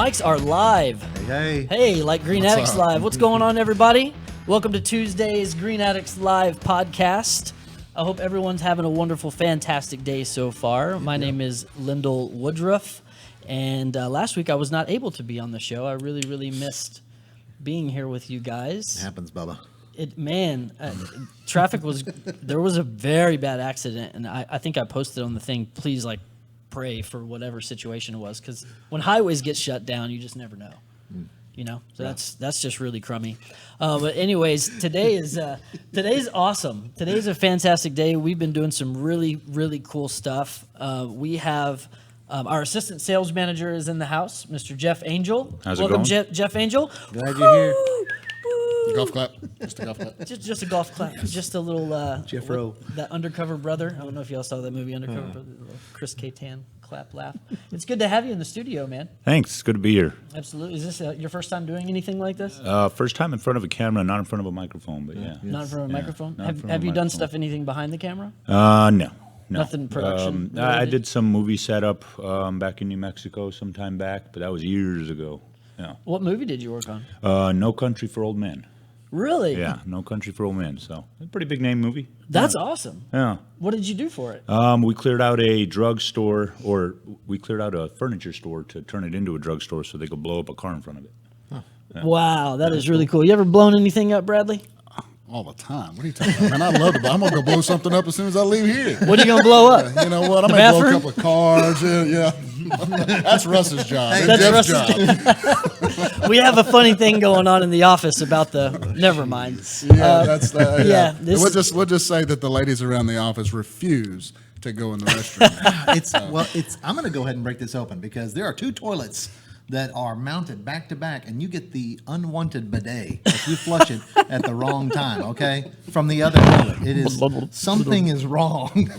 Mics are live. Hey. Hey, like Green Addicts up? Live. What's going on, everybody? Welcome to Tuesday's Green Addicts Live podcast. I hope everyone's having a wonderful, fantastic day so far. My name is Lyndall Woodruff, and last week I was not able to be on the show. I really missed being here with you guys. It happens, Bubba. Traffic was, there was a very bad accident, and I think I posted on the thing, please, pray for whatever situation it was, because when highways get shut down, you just never know. You know, so that's just really crummy. But anyways, today's awesome. Today's a fantastic day. We've been doing some really cool stuff. We have our assistant sales manager is in the house, Mr. Jeff Angel. How's it Welcome, going? Jeff Angel. Glad you're here. Golf clap. Just a golf clap. Just a golf clap. Just a little Jeff Rowe. That Undercover Brother. I don't know if y'all saw that movie, Undercover Brother. The little Chris Kattan clap laugh. It's good to have you in the studio, man. Thanks. It's good to be here. Absolutely. Is this your first time doing anything like this? First time in front of a camera, not in front of a microphone, but yeah. Not in front of a microphone? not in front of Have a you done microphone. stuff, anything behind the camera? No. Nothing production I related? did some movie setup back in New Mexico some time back, but that was years ago. Yeah. What movie did you work on? No Country for Old Men. Really? Yeah, No Country for Old Men. So a pretty big name movie. That's awesome. Yeah. What did you do for it? We cleared out a drugstore, or we cleared out a furniture store to turn it into a drugstore so they could blow up a car in front of it. Wow, that is really cool. You ever blown anything up, Bradley? All the time. What are you talking about? Man, I love to blow. I'm going to go blow something up as soon as I leave here. What are you going to blow up? You know what? I The might blow a bathroom? couple of cars. Yeah. That's Russ's job. That's Jeff's Russ's job. We have a funny thing going on in the office about the. Never mind. Yeah, that's yeah. yeah, this- We'll just say that the ladies around the office refuse to go in the restroom. I'm going to go ahead and break this open because there are two toilets that are mounted back to back, and you get the unwanted bidet if you flush it at the wrong time. Okay, from the other toilet, it is something is wrong.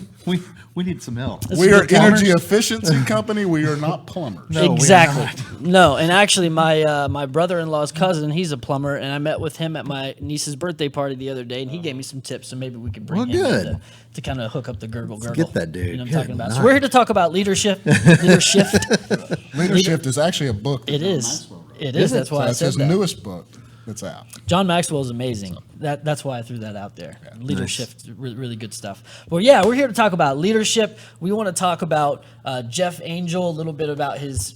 We need some help. We are good plumbers. energy efficiency company. We are not plumbers. No, we are Exactly. not. No, and actually, my brother-in-law's cousin, he's a plumber, and I met with him at my niece's birthday party the other day, and he gave me some tips, so maybe we could bring Well, him in good. to kind of hook up the gurgle. get that dude. You know what I'm Good talking about. night. So we're here to talk about leadership. Leadership. Leadership is actually a book. that It John is. Maxwell wrote. It is. That's So why I that's said his that. newest book that's out. John Maxwell is amazing. That's why I threw that out there. Leadership, really good stuff. Well, yeah, we're here to talk about leadership. We want to talk about Jeff Angel, a little bit about his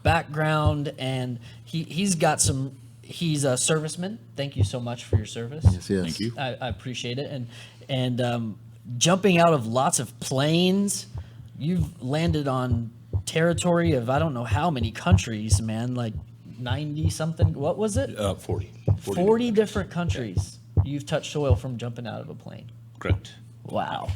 background, and he's got some. He's a serviceman. Thank you so much for your service. Yes. Thank you. I appreciate it. And jumping out of lots of planes, you've landed on territory of I don't know how many countries, man. Like 90 something. What was it? 40. 40 different countries you've touched soil from jumping out of a plane. Correct. Wow.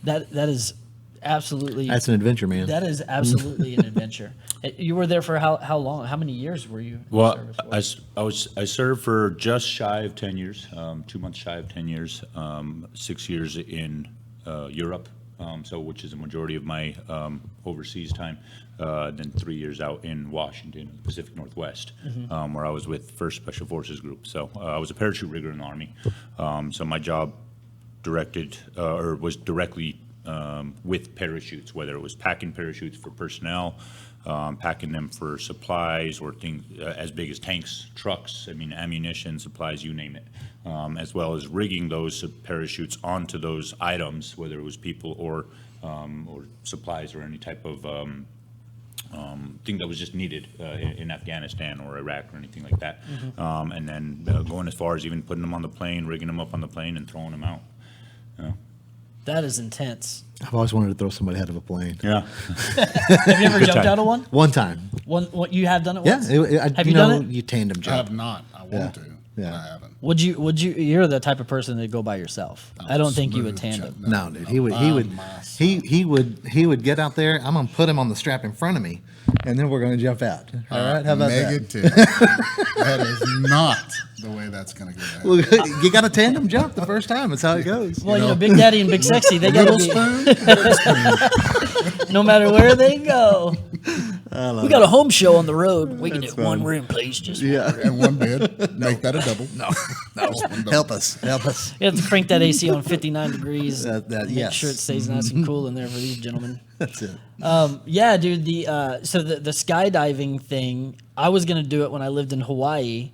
That is absolutely That's an adventure, man. that is absolutely an adventure. You were there for how long? How many years were you in Well, service for? I served for just shy of 10 years, 2 months shy of 10 years, 6 years in Europe, so which is a majority of my overseas time. Then 3 years out in Washington, Pacific Northwest, where I was with 1st Special Forces Group. So I was a parachute rigger in the Army. So my job was directly with parachutes, whether it was packing parachutes for personnel, packing them for supplies or things as big as tanks, trucks, ammunition, supplies, you name it, as well as rigging those parachutes onto those items, whether it was people or supplies or any type of thing that was just needed in Afghanistan or Iraq or anything like that. And then going as far as even putting them on the plane, rigging them up on the plane and throwing them out. That is intense. I've always wanted to throw somebody out of a plane. Yeah. Have you ever Good jumped time. out of one? One time. What you have done it Yeah. once? Have you done it? You tandem I jump. have not. I want Yeah. to. Yeah. But I haven't. Would you? You're the type of person that go by yourself. I don't think you would Smooth tandem. shot. No, dude. He would get out there. I'm gonna put him on the strap in front of me, and then we're gonna jump out. All right? How about that? Negative. That is not the way that's going to go down. Well, you got to tandem jump the first time. That's how it goes. Well, you know, Big Daddy and Big Sexy, they gotta Little be spoon. no matter where they go. We got a home show on the road. We can get one room, please. Just Yeah. And one bed, make that a double. No. Help us. you have to crank that AC on 59 degrees. That- make yes. sure it stays nice and cool in there for these gentlemen. That's it. Yeah, dude. So the skydiving thing, I was gonna do it when I lived in Hawaii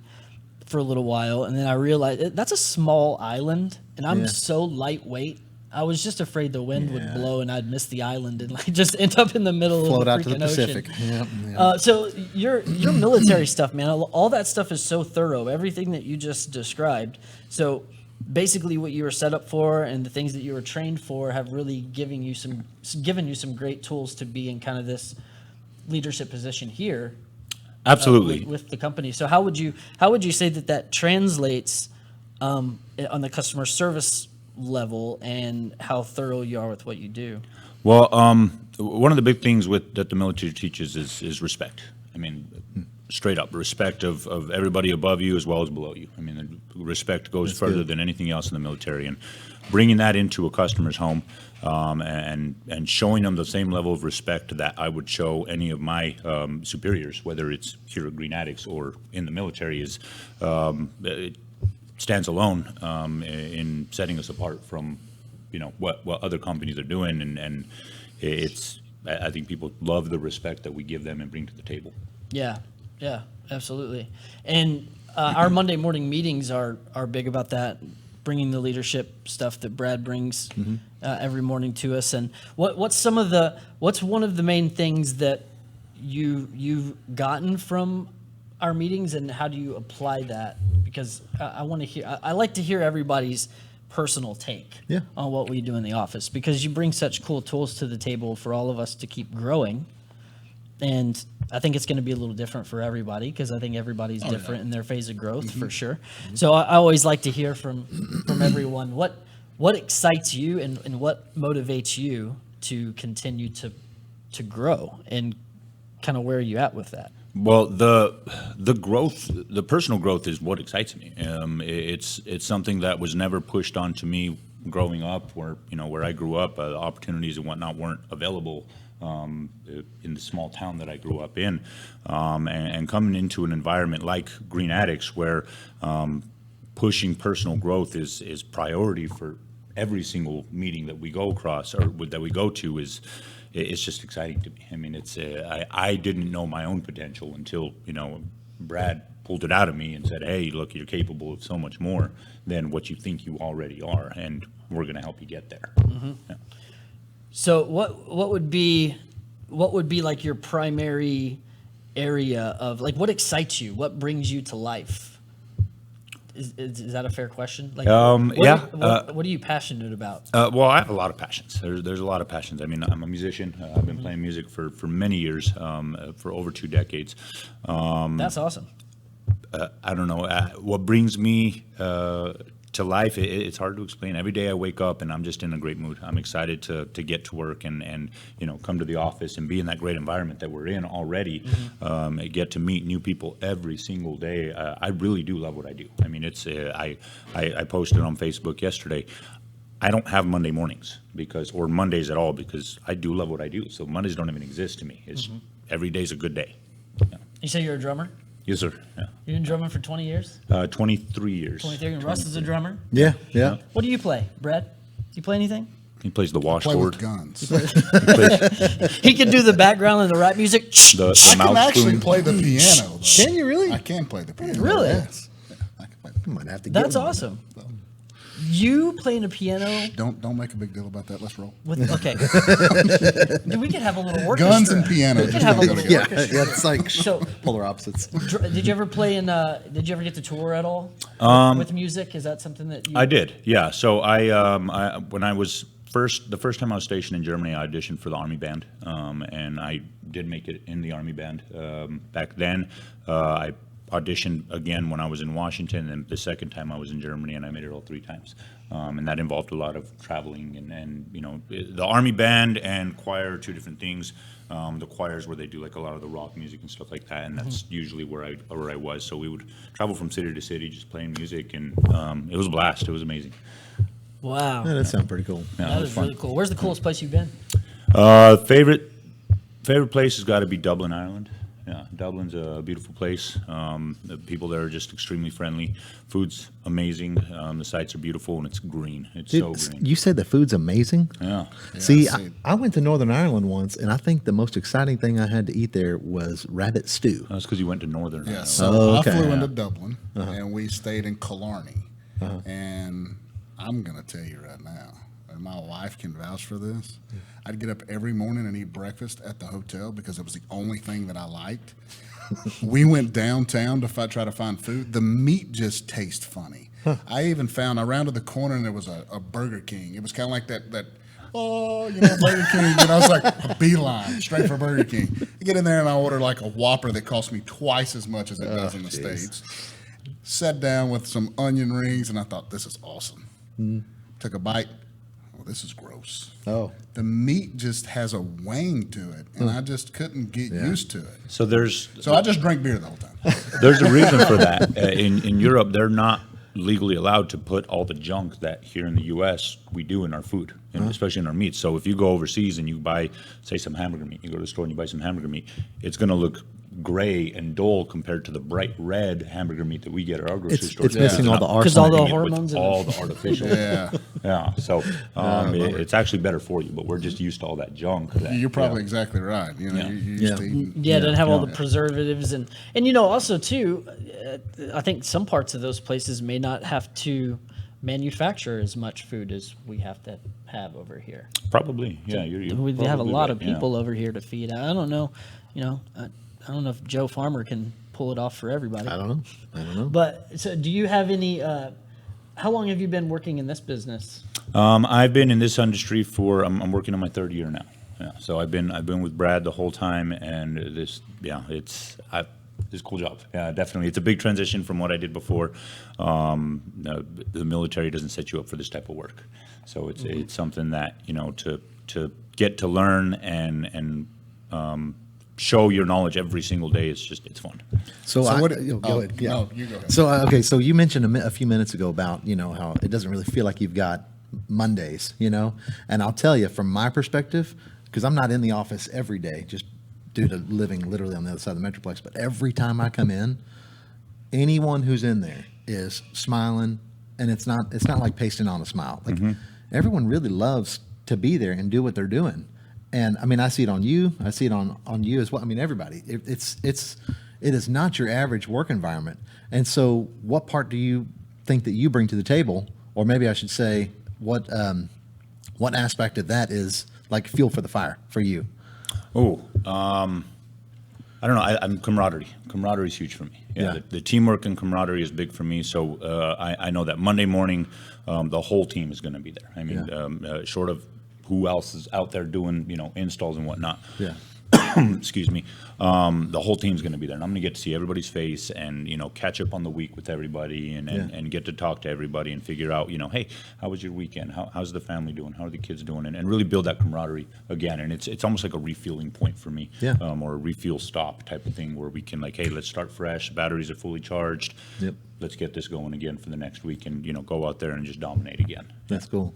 for a little while, and then I realized that's a small island, and I'm Yeah. so lightweight. I was just afraid the wind would Yeah. blow and I'd miss the island and like just end up in the middle Float of the out to the freaking ocean. Pacific. Yeah. So your military stuff, man, all that stuff is so thorough. Everything that you just described. So basically, what you were set up for and the things that you were trained for have really given you some great tools to be in kind of this leadership position here Absolutely. with the company. So how would you say that translates on the customer service level and how thorough you are with what you do? Well, one of the big things that the military teaches is respect. I mean, straight up respect of everybody above you as well as below you. I mean, the respect goes further good. than anything else in the military, and bringing that into a customer's home and showing them the same level of respect that I would show any of my superiors, whether it's here at Green Addicts or in the military, is it stands alone in setting us apart from, what other companies are doing, and it's. I think people love the respect that we give them and bring to the table. Yeah, absolutely. And our Monday morning meetings are big about that, bringing the leadership stuff that Brad brings every morning to us. And what's one of the main things that you've gotten from our meetings, and how do you apply that? Because I want to hear. I like to hear everybody's personal take Yeah. on what we do in the office, because you bring such cool tools to the table for all of us to keep growing. And I think it's going to be a little different for everybody, because I think everybody's different in their phase of growth for sure. So I always like to hear from everyone what excites you and what motivates you to continue to grow, and kind of where are you at with that? Well, the growth, the personal growth, is what excites me. It's something that was never pushed onto me growing up, where I grew up. The opportunities and whatnot weren't available in the small town that I grew up in, and coming into an environment like Green Addicts, where pushing personal growth is priority for every single meeting that we go across or that we go to, it's just exciting to me. I mean, I didn't know my own potential until Brad pulled it out of me and said, "Hey, look, you're capable of so much more than what you think you already are, and we're going to help you get there." Yeah. So what would be like your primary area of, like, what excites you? What brings you to life? Is that a fair question? Like, yeah. What are you passionate about? Well, I have a lot of passions. There's a lot of passions. I mean, I'm a musician. I've been playing music for many years, for over 2 decades. That's awesome. I don't know what brings me to life. It's hard to explain. Every day I wake up and I'm just in a great mood. I'm excited to get to work and come to the office and be in that great environment that we're in already. Get to meet new people every single day. I really do love what I do. I mean, it's I posted on Facebook yesterday. I don't have Monday mornings or Mondays at all, because I do love what I do. So Mondays don't even exist to me. It's every day's a good day. Yeah. You say you're a drummer? Yes, sir. Yeah. You've been drumming for 20 years? 23 years. 23, and Russ is a drummer? Yeah. What do you play, Brad? Do you play anything? He plays the Play washboard. with guns. He can do the background and the rap music. The I can mouth actually spoon. play the piano. Though. Can you really? I can play the piano. Really? Yes. Yeah, I can play the You might have to. That's get one. awesome. You playing a piano Don't make a big deal about that. Let's roll. with, okay. Dude, we could have a little orchestra. Guns and piano We could just have a don't go little together. Yeah, it's like So- polar opposites. Did you ever play in? Did you ever get to tour at all with music? Is that something that you? I did, yeah. So when I was the first time I was stationed in Germany, I auditioned for the Army Band, and I did make it in the Army Band back then. I auditioned again when I was in Washington, and the second time I was in Germany, and I made it all 3 times. And that involved a lot of traveling, and the Army Band and choir are 2 different things. The choir is where they do like a lot of the rock music and stuff like that, and that's usually where I was. So we would travel from city to city just playing music, and it was a blast. It was amazing. Wow, Yeah, that sounds pretty cool. Yeah, that it was is fun. really cool. Where's the coolest place you've been? Favorite Favorite place has got to be Dublin, Ireland. Yeah, Dublin's a beautiful place. The people there are just extremely friendly. Food's amazing. The sites are beautiful, and it's green. It's so green. You said the food's amazing. Yeah. See, see. I went to Northern Ireland once, and I think the most exciting thing I had to eat there was rabbit stew. That's because you went to Northern. Yeah, Ireland. so Oh, I okay. flew into Dublin, and we stayed in Killarney. And I'm going to tell you right now, and my wife can vouch for this, I'd get up every morning and eat breakfast at the hotel because it was the only thing that I liked. We went downtown to try to find food. The meat just tastes funny. I even found, I rounded the corner and there was a Burger King. It was kind of like that Burger King. And I was like, a beeline, straight for Burger King. I get in there and I order like a Whopper that costs me twice as much as it does in the States. Sat down with some onion rings and I thought, this is awesome. Took a bite. Oh, this is gross. Oh, The meat just has a wang to it, and I just couldn't get used to it. So So I just drank beer the whole time. there's a reason for that. In Europe, they're not legally allowed to put all the junk that here in the U.S. we do in our food, and especially in our meat. So if you go overseas and you buy, say, some hamburger meat, you go to the store and you buy some hamburger meat, it's going to look gray and dull compared to the bright red hamburger meat that we get at our grocery store. it's missing all the Because all the arsenic. hormones and all the artificial. Yeah, Yeah. So it's actually better for you, but we're just used to all that junk. you're probably exactly right. You know, Yeah. you're used to eating. Yeah, it doesn't have all Yeah. the preservatives and you know also too, I think some parts of those places may not have to manufacture as much food as we have to have over here. Probably. Yeah. You're We have a probably lot right, of yeah. people over here to feed. I don't know, I don't know if Joe Farmer can pull it off for everybody. I don't know. But so, do you have any? How long have you been working in this business? I've been in this industry for I'm working on my third year now. Yeah, so I've been with Brad the whole time, and it's a cool job. Yeah, definitely, it's a big transition from what I did before. The military doesn't set you up for this type of work, so it's something that to get to learn and show your knowledge every single day. It's fun. So, So what? go ahead. Yeah. No, you go ahead. So okay, so you mentioned a few minutes ago about how it doesn't really feel like you've got Mondays, and I'll tell you from my perspective, because I'm not in the office every day, just due to living literally on the other side of the Metroplex. But every time I come in, anyone who's in there is smiling, and it's not like pasting on a smile. Like everyone really loves to be there and do what they're doing. And I mean, I see it on you. I see it on you as well. I mean, everybody. It is not your average work environment. And so, what part do you think that you bring to the table, or maybe I should say, what aspect of that is like fuel for the fire for you? Oh, I don't know. I'm camaraderie. Camaraderie is huge for me. Yeah. The teamwork and camaraderie is big for me. So I know that Monday morning, the whole team is going to be there. I mean, short of who else is out there doing installs and whatnot. Yeah. Excuse me. The whole team's going to be there, and I'm going to get to see everybody's face and catch up on the week with everybody and get to talk to everybody and figure out hey, how was your weekend? How's the family doing? How are the kids doing? And really build that camaraderie again. And it's almost like a refueling point for me, or a refuel stop type of thing where we can hey, let's start fresh. Batteries are fully charged. Yep. Let's get this going again for the next week and go out there and just dominate again. That's cool.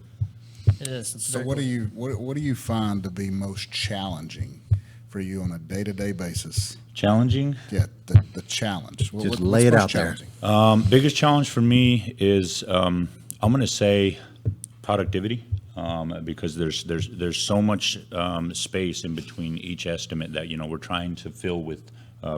It is. It's So very what cool. do you find to be most challenging for you on a day-to-day basis? Challenging. Yeah, the challenge. Just lay it what's out there. challenging? Biggest challenge for me is I'm going to say productivity, because there's so much space in between each estimate that we're trying to fill with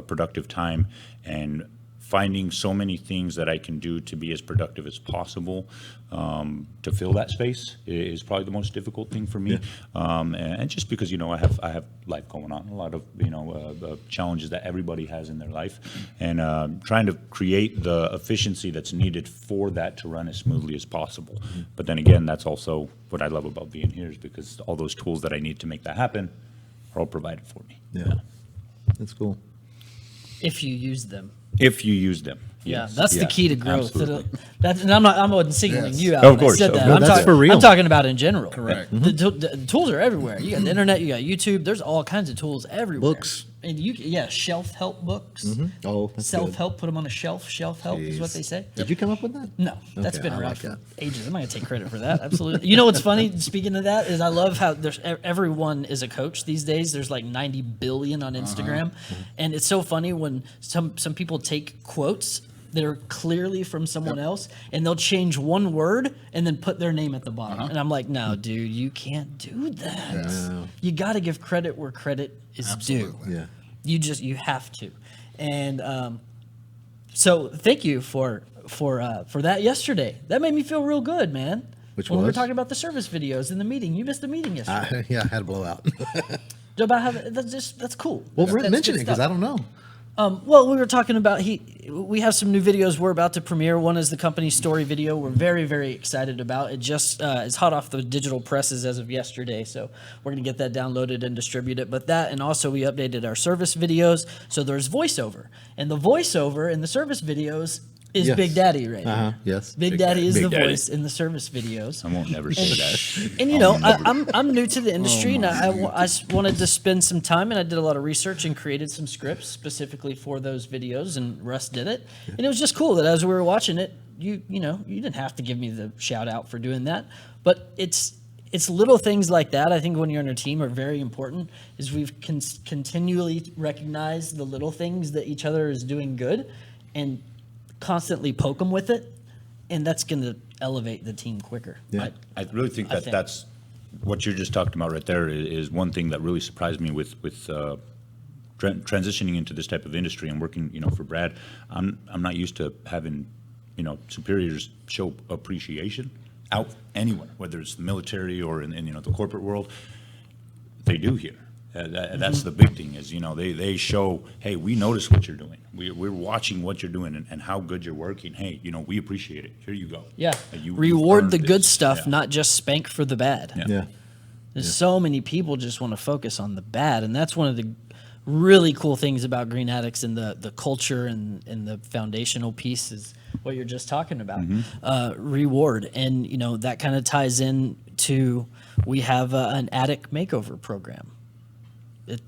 productive time, and finding so many things that I can do to be as productive as possible to fill that space is probably the most difficult thing for me. And just because I have life going on, a lot of challenges that everybody has in their life, and trying to create the efficiency that's needed for that to run as smoothly as possible. But then again, that's also what I love about being here, is because all those tools that I need to make that happen are all provided for me. Yeah. That's cool. If you use them. If you use them. Yeah, Yes. that's the key to growth. Absolutely. And I wasn't singling Yes. you out. Of when I course, said of that. course. I'm That's talking, for real. I'm talking about in general. Correct. The tools are everywhere. You got the internet, you got YouTube. There's all kinds of tools everywhere. Books, And shelf help books. Oh, that's Self good. help, put them on a shelf. Shelf help is what Jeez. they say. Did you come up with that? No, that's Okay, been I around like for that. ages. I'm not gonna take credit for that. Absolutely. You know what's funny? Speaking of that, is I love how there's everyone is a coach these days. There's like 90 billion on Instagram, and it's so funny when some people take quotes that are clearly from someone else, and they'll change one word and then put their name at the bottom. And I'm like, no, dude, you can't do that. Yes. You got to give credit where credit is due. Absolutely. Yeah. You have to, and so thank you for that yesterday. That made me feel real good, man. Which when we were was? talking about the service videos in the meeting. You missed the meeting yesterday. Yeah, I had a blowout. About how that's cool. Well, That's mention good it because stuff. I don't know. Well, we were talking about we have some new videos we're about to premiere. One is the company story video. We're very, very excited about. It just is hot off the digital presses as of yesterday, so we're gonna get that downloaded and distribute it. But that, and also we updated our service videos, so there's voiceover, and the voiceover in the service videos is Yes. Big Daddy right now. Yes. Big Daddy is Big the Daddy. voice in the service videos. I won't never say that. And you know, I'm new to the industry, and I wanted to spend some time, and I did a lot of research and created some scripts specifically for those videos, and Russ did it, and it was just cool that as we were watching it, you didn't have to give me the shout out for doing that, but it's little things like that. I think when you're on a team are very important. Is we've continually recognized the little things that each other is doing good, and constantly poke them with it, and that's going to elevate the team quicker. Yeah. I really think I that think. that's what you're just talking about right there is one thing that really surprised me with transitioning into this type of industry and working, for Brad. I'm not used to having, superiors show appreciation out anywhere, whether it's the military or in the corporate world. They do here. That's the big thing is, they show, hey, we notice what you're doing. We're watching what you're doing and how good you're working. Hey, we appreciate it. Here you go. Yeah, You've reward earned the good this. stuff, Yeah. not just spank for the bad. Yeah. Yeah. There's so many people just want to focus on the bad, and that's one of the really cool things about Green Addicts and the culture and the foundational piece is what you're just talking about. Reward, and that kind of ties in to we have an addict makeover program.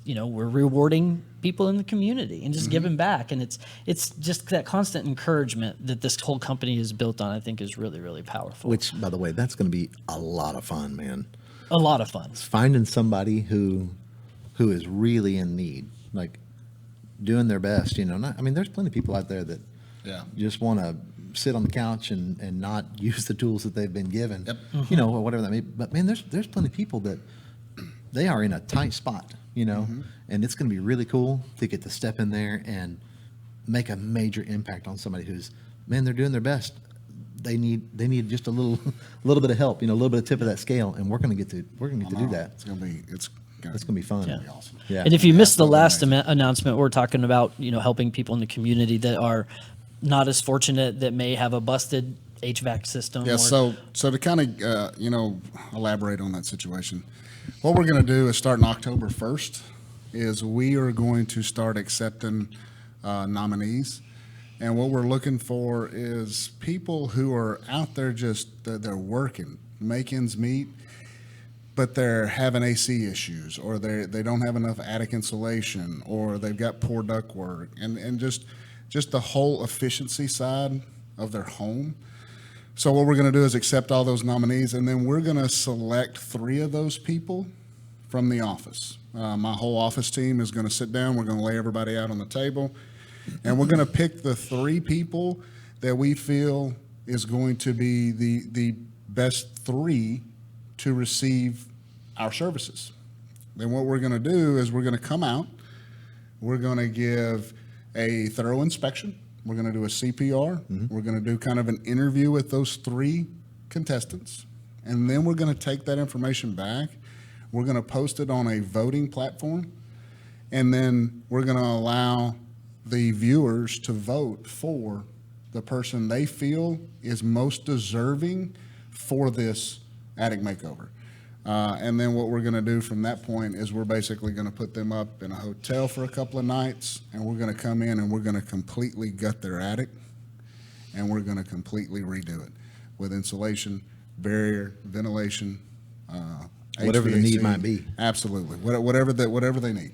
We're rewarding people in the community and just giving back, and it's just that constant encouragement that this whole company is built on. I think is really, really powerful. Which, by the way, that's going to be a lot of fun, man. A lot of fun. Finding somebody who is really in need, like doing their best. There's plenty of people out there that Yeah. just want to sit on the couch and not use the tools that they've been given. Yep. Or whatever that may be. But man, there's plenty of people that they are in a tight spot, and it's going to be really cool to get to step in there and make a major impact on somebody who's, man, they're doing their best. They need just a little bit of help, a little bit of tip of that scale, and we're going to get to do that. It's gonna be fun. Yeah. awesome. Yeah. And if you missed the Absolutely last amazing. announcement, we're talking about helping people in the community that are not as fortunate, that may have a busted HVAC system. Yeah, or- so to kind of elaborate on that situation, what we're going to do is starting October 1st is we are going to start accepting nominees, and what we're looking for is people who are out there they're working, make ends meet, but they're having AC issues, or they don't have enough attic insulation, or they've got poor ductwork, and just the whole efficiency side of their home. So what we're going to do is accept all those nominees, and then we're going to select 3 of those people from the office. My whole office team is going to sit down. We're going to lay everybody out on the table, and we're going to pick the 3 people that we feel is going to be the best 3 to receive our services. Then what we're going to do is we're going to come out. We're going to give a thorough inspection. We're going to do a CPR. We're going to do kind of an interview with those 3 contestants. And then we're going to take that information back. We're going to post it on a voting platform. And then we're going to allow the viewers to vote for the person they feel is most deserving for this attic makeover. And then what we're going to do from that point is we're basically going to put them up in a hotel for a couple of nights, and we're going to come in and we're going to completely gut their attic, and we're going to completely redo it with insulation, barrier, ventilation, Whatever the need HVAC. might be. Absolutely, whatever they need.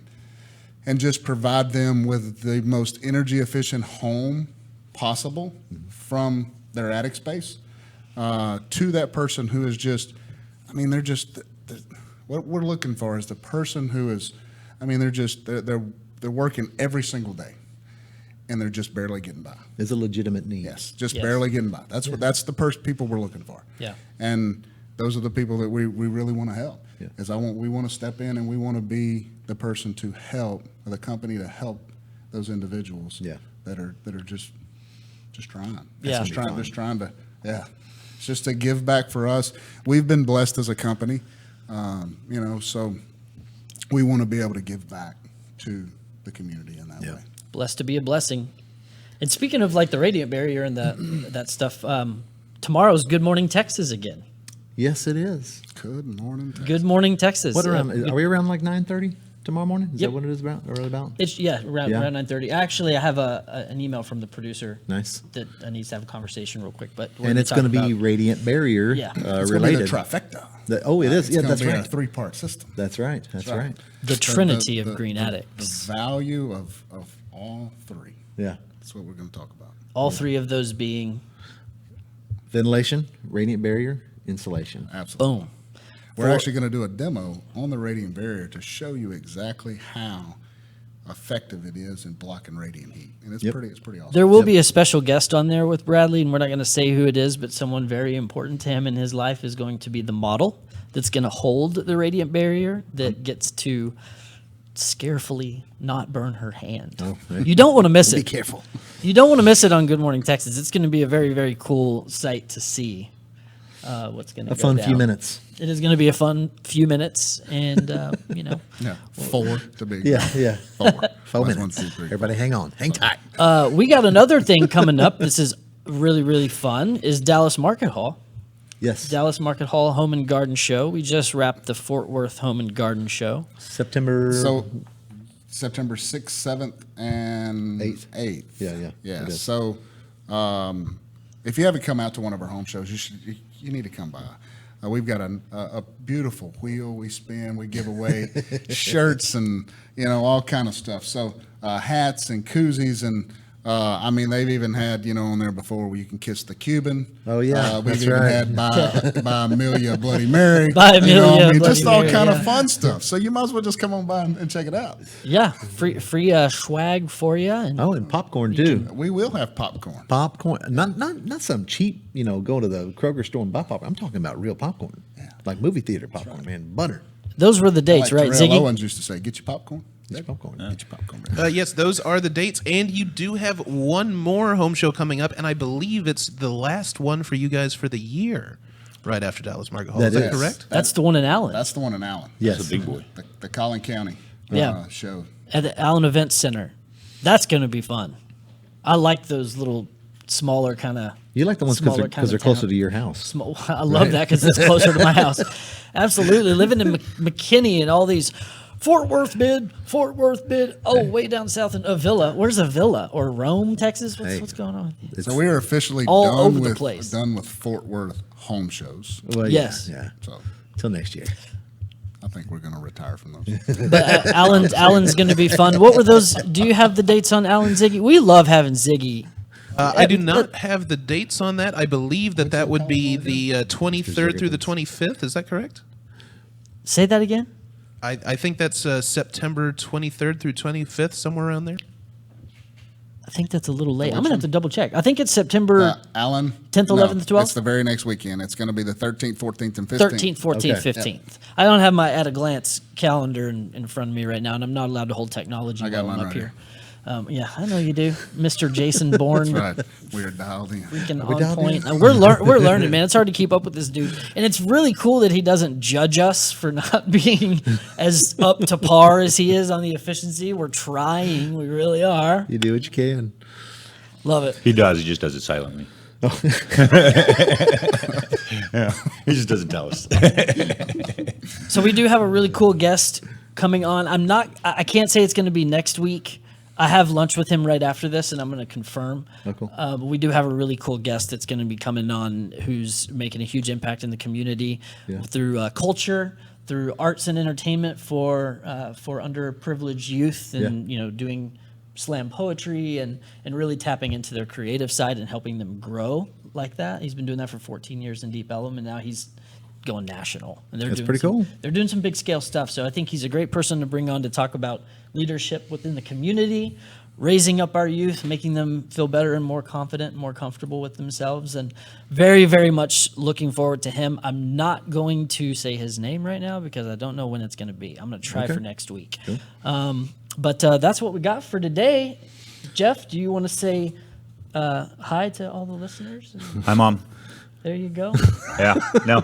and just provide them with the most energy efficient home possible from their attic space to that person who is just, I mean, they're just, what we're looking for is the person who is, I mean, they're working every single day and they're just barely getting by. It's a legitimate need. Yes, just Yes. barely getting by. That's the people we're looking for. Yeah. And those are the people that we really want to help. Yeah. Is we want to step in and we want to be the person to help, or the company to help those individuals. Yeah. That are just trying. Yeah. Just trying to. Yeah. It's just a give back for us. We've been blessed as a company, so we want to be able to give back to the community in that Yeah. way. Blessed to be a blessing. And speaking of like the radiant barrier and that stuff, tomorrow's Good Morning Texas again. Yes, it is. Good morning. Texas. Good Morning Texas. What around? Are we around like 9:30 tomorrow morning? Is Yep. that what it is about? Or about? It's around Yeah. 9:30. Actually, I have an email from the producer. Nice. That I need to have a conversation real quick. But And it's going to be radiant barrier Yeah. It's gonna be related. the trifecta. Oh, it is. It's Yeah, gonna that's be a right. 3-part system. That's right. That's right. the Trinity of Green Addicts. The value of all three. Yeah. That's what we're going to talk about. All three of those being Ventilation, radiant barrier, insulation. Absolutely. boom. We're actually going to do a demo on the radiant barrier to show you exactly how effective it is in blocking radiant heat, and it's Yep. pretty awesome. There will be a special guest on there with Bradley, and we're not going to say who it is, but someone very important to him in his life is going to be the model that's going to hold the radiant barrier that gets to scarefully not burn her hand. Oh, hey. You don't want to miss Be it. careful. You don't want to miss it on Good Morning Texas. It's going to be a very, very cool sight to see what's going to A go fun down. few minutes. It is going to be a fun few minutes, and Yeah, 4 to be. Yeah, yeah. 4. 4 That's 1, minutes. 2, 3. Everybody hang on. Hang tight. we got another thing coming up. This is really, really fun. Is Dallas Market Hall. Yes. Dallas Market Hall Home and Garden Show. We just wrapped the Fort Worth Home and Garden Show. September. So September 6th, 7th, and 8th. Yeah, Yeah. it is. So if you haven't come out to one of our home shows, you need to come by. We've got a beautiful wheel we spin. We give away shirts and all kind of stuff. So hats and koozies and I mean they've even had on there before where you can kiss the Cuban. Oh, yeah, we've that's even right. had by Amelia Bloody Mary. By Amelia Bloody just all Mary, kind yeah. of fun stuff. So you might as well just come on by and check it out. Yeah, free swag for you. And Oh, and popcorn too. We will have popcorn. Popcorn. Not some cheap, go to the Kroger store and buy popcorn. I'm talking about real popcorn. Like movie theater popcorn, man. Butter. those were the dates, Like right, Terrell Ziggy? Owens used to say, "Get your popcorn. Get your popcorn. Get your popcorn." Yes, those are the dates, and you do have one more home show coming up, and I believe it's the last one for you guys for the year, right after Dallas Market Hall. That Is that is. correct? That's the one in Allen That's the one in Allen. Yes. That's a big boy. The Collin County Yeah. show. at the Allen Event Center. That's going to be fun. I like those little smaller kind of. You like the ones Smaller because they're kinda closer town. to your house. Small. I love that because it's closer to my house. Absolutely, living in McKinney and all these Fort Worth bid. Oh, way down south in Avila. Where's Avila or Rome, Texas? Hey. What's going on? So we are officially All done over the with place. done with Fort Worth home shows. Well, Yes. Yeah. So Till next year. I think we're going to retire from those. But Allen's going to be fun. What were those? Do you have the dates on Allen Ziggy? We love having Ziggy. I do not have the dates on that. I believe that would be the 23rd through the 25th. Is that correct? Say that again. I think that's September 23rd through 25th, somewhere around there. I think that's a little late. I'm going to have to double check. I think it's September Allen 10th, 11th, 12th? It's the very next weekend. It's going to be the 13th, 14th, and 15th. 13th, 14th, Okay. 15th. I don't have my at a glance calendar in front of me right now, and I'm not allowed to hold technology I got while I'm mine up right here. Yeah, I know you do, Mr. Jason Bourne. That's right. We're dialed in. Freaking we on dialed point. in? And we're learning, man. It's hard to keep up with this dude, and it's really cool that he doesn't judge us for not being as up to par as he is on the efficiency. We're trying, we really are. You do what you can. Love it. He does. He just does it silently. Yeah, he just doesn't tell us. So we do have a really cool guest coming on. I can't say it's going to be next week. I have lunch with him right after this, and I'm going to confirm. Oh, cool. But we do have a really cool guest that's going to be coming on who's making a huge impact in the community Yeah. through culture, through arts and entertainment for underprivileged youth, and doing slam poetry and really tapping into their creative side and helping them grow like that. He's been doing that for 14 years in Deep Ellum, and now he's going national. And That's pretty cool. They're doing some big scale stuff. So I think he's a great person to bring on to talk about leadership within the community, raising up our youth, making them feel better and more confident and more comfortable with themselves. And very, very much looking forward to him. I'm not going to say his name right now because I don't know when it's going to be. I'm going to try for next week. But that's what we got for today. Jeff, do you want to say hi to all the listeners? Hi, Mom. There you go. Yeah, no.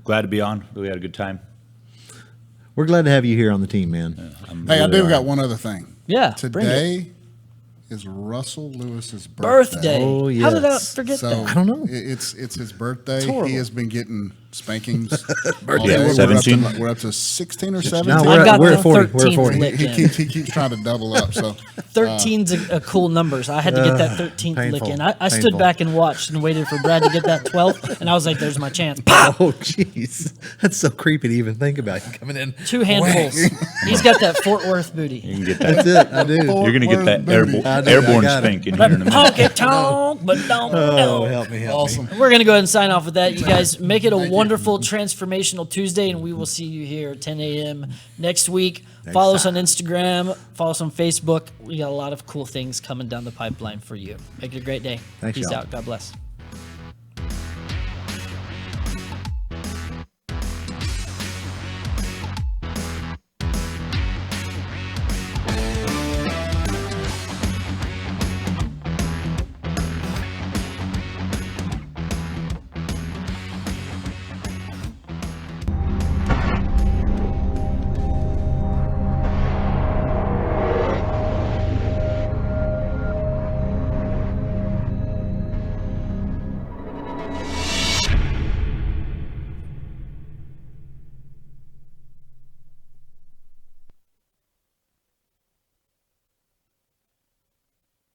Glad to be on. Really had a good time. We're glad to have you here on the team, man. Hey, I do got one other thing. Yeah, bring it. Today is Russell Lewis's birthday. Birthday. Oh, How did I yes. forget So that? I don't know. It's his birthday. horrible. He has been getting spankings. Birthday. all day. 17? We're up to 16 or 17. No, I got we're the at 40. We're at 13th 40. lick in. He keeps trying to double up. So 13's a cool number, so I had to get that 13th lick painful, in. I stood painful. back and watched and waited for Brad to get that 12th, and I was like, there's my chance. Pow! Oh, jeez. That's so creepy to even think about. You coming in. 2 handfuls. He's got that Fort Worth booty. You can get that. That's it. I do. You're going to get that Where's Booty? I do, airborne I got it. spank in here in a minute. Honky tonk, but don't Oh, know. help me. awesome. We're going to go ahead and sign off with that. You guys make it a wonderful, transformational Tuesday, and we will see you here at 10 a.m. next week. Follow us on Instagram. Follow us on Facebook. We got a lot of cool things coming down the pipeline for you. Make it a great day. Thanks, Peace y'all. out. God bless.